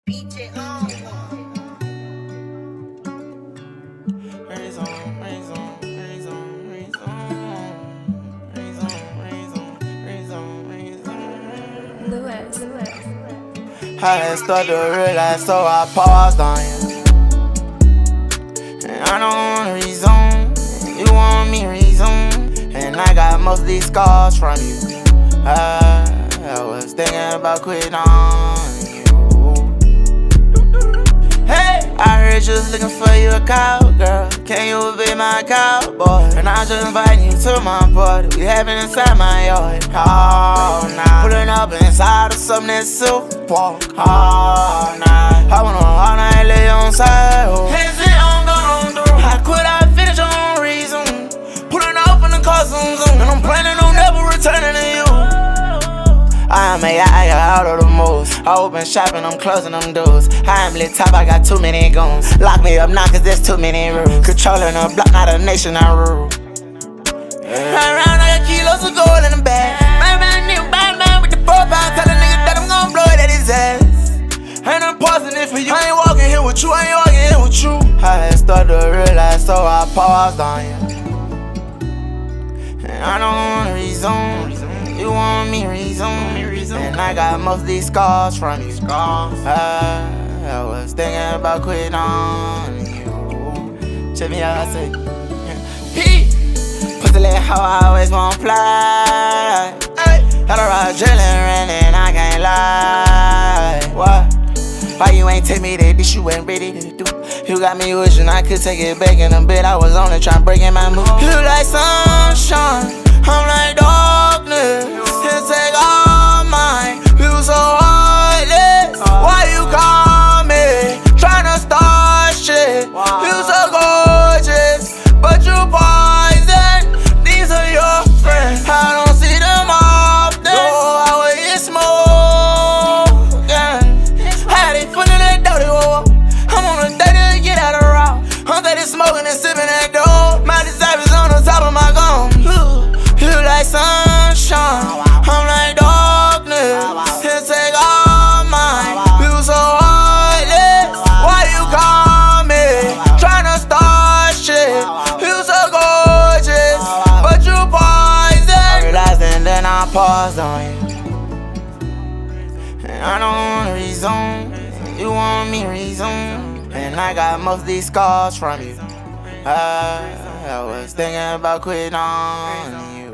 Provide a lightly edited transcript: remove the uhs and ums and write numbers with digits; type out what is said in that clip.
BJ on. Raise on, raise on, raise on, raise on, raise on, raise on, raise on, raise on. Lewis. I had started to realize, so I paused on you. And I don't wanna resume, you want me resume. And I got most of these scars from you. I was thinking about quitting on you. Hey, I heard you was looking for you a cowgirl. Can you be my cowboy? And I just inviting you to my party. We having inside my yard. Oh, nah. Pulling up inside of something that's super park. Oh, nah. I wanna all night lay on side. Oh. Hands it on, go on, I quit, I finish on reason. Pulling up in the car, zoom, zoom. And I'm planning on never returning to you. I am a out of the moves. I open shop and I'm closing them doors. I am lit top, I got too many goons. Lock me up now cause there's too many rules. Controlling a block, not a nation, I rule. Ride around, I got kilos of gold in the bag. Bad man with the 4 pounds. Tell a nigga that I'm gon' blow it at his ass. And I'm pausing it for you. I ain't walking here with you, I ain't walking here with you. I had started to realize, so I paused on you. And I don't wanna resume. You want me resume. And I got most of these scars from you. I was thinking about quitting on you. Check me out, I say Pete, pussy like how I always wanna fly. Had a ride drilling, running, I can't lie. What? Why you ain't take me that dish you ain't ready to do? You got me wishing I could take it back in a bit. I was only trying to break in my mood. You like sunshine, I'm like darkness. You take all mine, you so heartless. Why you call me, tryna start shit? You so gorgeous, but you poison. These are your friends, I don't see them often. Go out where you smoke, yeah. Had it full of that dirty whoa. I'm on a day to get out of route. I'm steady smoking and sipping that dope. My desire is on the top of my gums. You like sunshine, I'm like darkness. You take all mine, you so heartless. Why you call me, tryna start shit? You so gorgeous, but you poison. I realized and then I paused on you. And I don't wanna resume, you want me resume. And I got most of these scars from you. I was thinking about quitting on you.